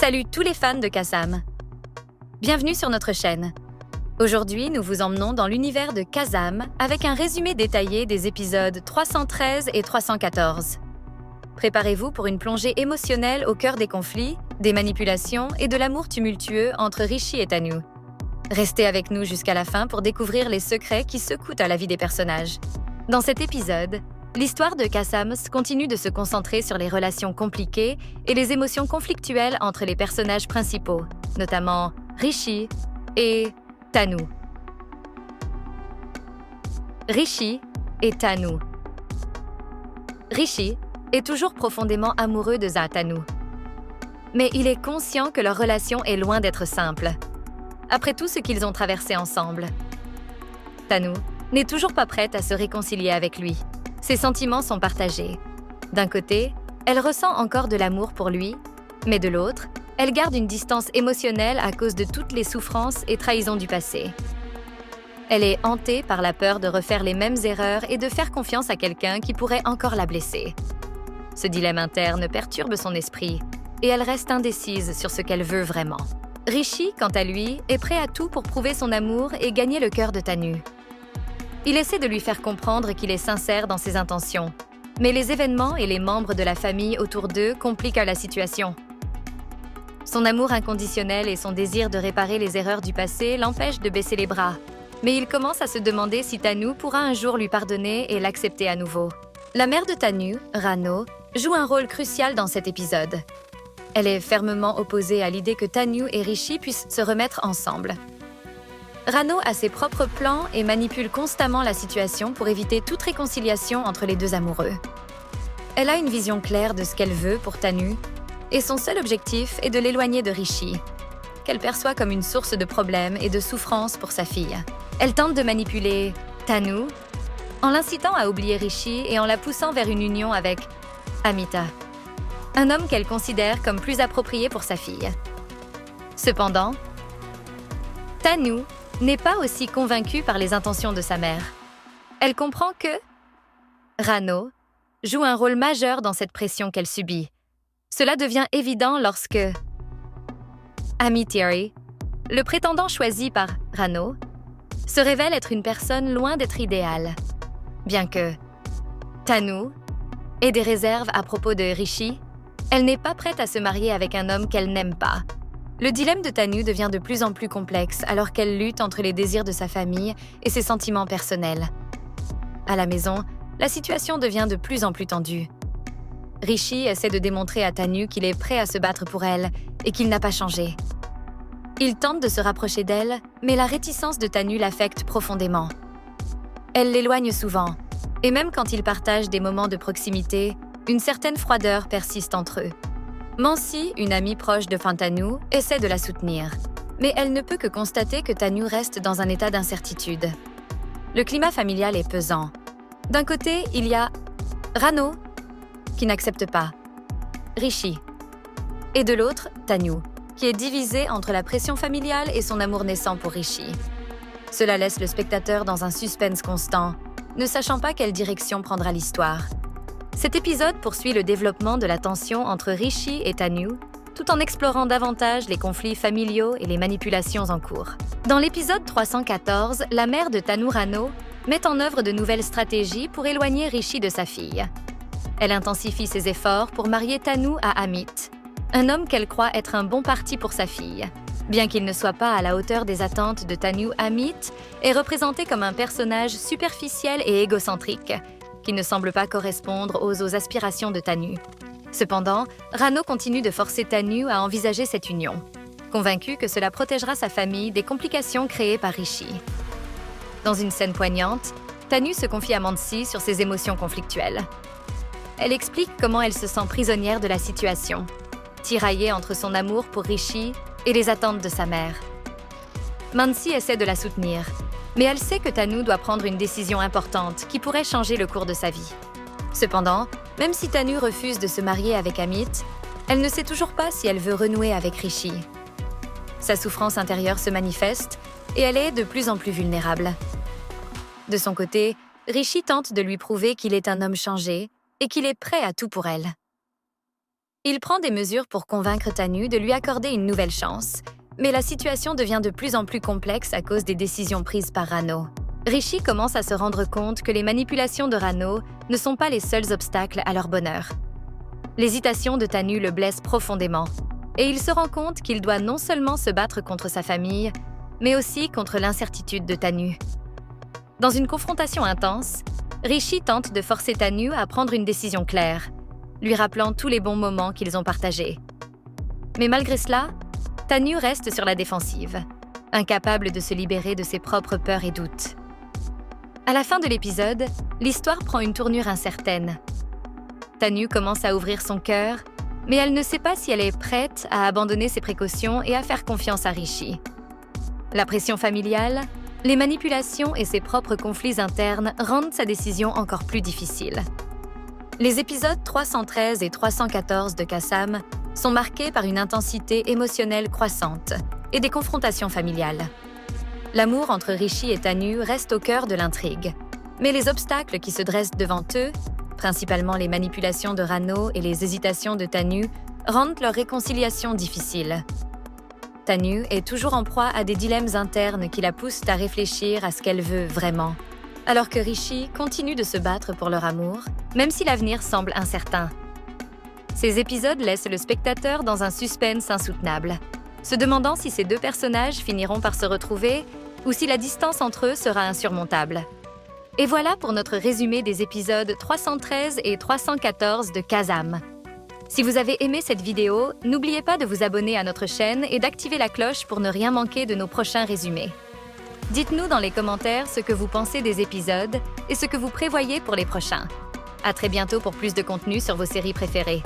Salut tous les fans de Kazam. Bienvenue sur notre chaîne. Aujourd'hui, nous vous emmenons dans l'univers de Kazam avec un résumé détaillé des épisodes 313 et 314. Préparez-vous pour une plongée émotionnelle au cœur des conflits, des manipulations et de l'amour tumultueux entre Rishi et Tanu. Restez avec nous jusqu'à la fin pour découvrir les secrets qui secouent à la vie des personnages. Dans cet épisode, l'histoire de Kazam continue de se concentrer sur les relations compliquées et les émotions conflictuelles entre les personnages principaux, notamment Rishi et Tanu. Rishi et Tanu. Rishi est toujours profondément amoureux de Tanu. Mais il est conscient que leur relation est loin d'être simple. Après tout ce qu'ils ont traversé ensemble, Tanu n'est toujours pas prête à se réconcilier avec lui. Ses sentiments sont partagés. D'un côté, elle ressent encore de l'amour pour lui, mais de l'autre, elle garde une distance émotionnelle à cause de toutes les souffrances et trahisons du passé. Elle est hantée par la peur de refaire les mêmes erreurs et de faire confiance à quelqu'un qui pourrait encore la blesser. Ce dilemme interne perturbe son esprit et elle reste indécise sur ce qu'elle veut vraiment. Rishi, quant à lui, est prêt à tout pour prouver son amour et gagner le cœur de Tanu. Il essaie de lui faire comprendre qu'il est sincère dans ses intentions, mais les événements et les membres de la famille autour d'eux compliquent la situation. Son amour inconditionnel et son désir de réparer les erreurs du passé l'empêchent de baisser les bras, mais il commence à se demander si Tanu pourra un jour lui pardonner et l'accepter à nouveau. La mère de Tanu, Rano, joue un rôle crucial dans cet épisode. Elle est fermement opposée à l'idée que Tanu et Rishi puissent se remettre ensemble. Rano a ses propres plans et manipule constamment la situation pour éviter toute réconciliation entre les deux amoureux. Elle a une vision claire de ce qu'elle veut pour Tanu, et son seul objectif est de l'éloigner de Rishi, qu'elle perçoit comme une source de problèmes et de souffrance pour sa fille. Elle tente de manipuler Tanu en l'incitant à oublier Rishi et en la poussant vers une union avec Amita, un homme qu'elle considère comme plus approprié pour sa fille. Cependant, Tanu n'est pas aussi convaincue par les intentions de sa mère. Elle comprend que Rano joue un rôle majeur dans cette pression qu'elle subit. Cela devient évident lorsque Amitiri, le prétendant choisi par Rano, se révèle être une personne loin d'être idéale. Bien que Tanu ait des réserves à propos de Rishi, elle n'est pas prête à se marier avec un homme qu'elle n'aime pas. Le dilemme de Tanu devient de plus en plus complexe alors qu'elle lutte entre les désirs de sa famille et ses sentiments personnels. À la maison, la situation devient de plus en plus tendue. Rishi essaie de démontrer à Tanu qu'il est prêt à se battre pour elle et qu'il n'a pas changé. Il tente de se rapprocher d'elle, mais la réticence de Tanu l'affecte profondément. Elle l'éloigne souvent, et même quand ils partagent des moments de proximité, une certaine froideur persiste entre eux. Mansi, une amie proche de Tanu, essaie de la soutenir, mais elle ne peut que constater que Tanu reste dans un état d'incertitude. Le climat familial est pesant. D'un côté, il y a Rano, qui n'accepte pas, Rishi, et de l'autre, Tanu, qui est divisée entre la pression familiale et son amour naissant pour Rishi. Cela laisse le spectateur dans un suspense constant, ne sachant pas quelle direction prendra l'histoire. Cet épisode poursuit le développement de la tension entre Rishi et Tanu, tout en explorant davantage les conflits familiaux et les manipulations en cours. Dans l'épisode 314, la mère de Tanu, Rano, met en œuvre de nouvelles stratégies pour éloigner Rishi de sa fille. Elle intensifie ses efforts pour marier Tanu à Amit, un homme qu'elle croit être un bon parti pour sa fille. Bien qu'il ne soit pas à la hauteur des attentes de Tanu, Amit est représenté comme un personnage superficiel et égocentrique, qui ne semble pas correspondre aux aspirations de Tanu. Cependant, Rano continue de forcer Tanu à envisager cette union, convaincue que cela protégera sa famille des complications créées par Rishi. Dans une scène poignante, Tanu se confie à Mansi sur ses émotions conflictuelles. Elle explique comment elle se sent prisonnière de la situation, tiraillée entre son amour pour Rishi et les attentes de sa mère. Mansi essaie de la soutenir, mais elle sait que Tanu doit prendre une décision importante qui pourrait changer le cours de sa vie. Cependant, même si Tanu refuse de se marier avec Amit, elle ne sait toujours pas si elle veut renouer avec Rishi. Sa souffrance intérieure se manifeste et elle est de plus en plus vulnérable. De son côté, Rishi tente de lui prouver qu'il est un homme changé et qu'il est prêt à tout pour elle. Il prend des mesures pour convaincre Tanu de lui accorder une nouvelle chance, mais la situation devient de plus en plus complexe à cause des décisions prises par Rano. Rishi commence à se rendre compte que les manipulations de Rano ne sont pas les seuls obstacles à leur bonheur. L'hésitation de Tanu le blesse profondément, et il se rend compte qu'il doit non seulement se battre contre sa famille, mais aussi contre l'incertitude de Tanu. Dans une confrontation intense, Rishi tente de forcer Tanu à prendre une décision claire, lui rappelant tous les bons moments qu'ils ont partagés. Mais malgré cela, Tanu reste sur la défensive, incapable de se libérer de ses propres peurs et doutes. À la fin de l'épisode, l'histoire prend une tournure incertaine. Tanu commence à ouvrir son cœur, mais elle ne sait pas si elle est prête à abandonner ses précautions et à faire confiance à Rishi. La pression familiale, les manipulations et ses propres conflits internes rendent sa décision encore plus difficile. Les épisodes 313 et 314 de Kasam sont marqués par une intensité émotionnelle croissante et des confrontations familiales. L'amour entre Rishi et Tanu reste au cœur de l'intrigue, mais les obstacles qui se dressent devant eux, principalement les manipulations de Rano et les hésitations de Tanu, rendent leur réconciliation difficile. Tanu est toujours en proie à des dilemmes internes qui la poussent à réfléchir à ce qu'elle veut vraiment, alors que Rishi continue de se battre pour leur amour, même si l'avenir semble incertain. Ces épisodes laissent le spectateur dans un suspense insoutenable, se demandant si ces deux personnages finiront par se retrouver ou si la distance entre eux sera insurmontable. Et voilà pour notre résumé des épisodes 313 et 314 de Kasam. Si vous avez aimé cette vidéo, n'oubliez pas de vous abonner à notre chaîne et d'activer la cloche pour ne rien manquer de nos prochains résumés. Dites-nous dans les commentaires ce que vous pensez des épisodes et ce que vous prévoyez pour les prochains. À très bientôt pour plus de contenu sur vos séries préférées.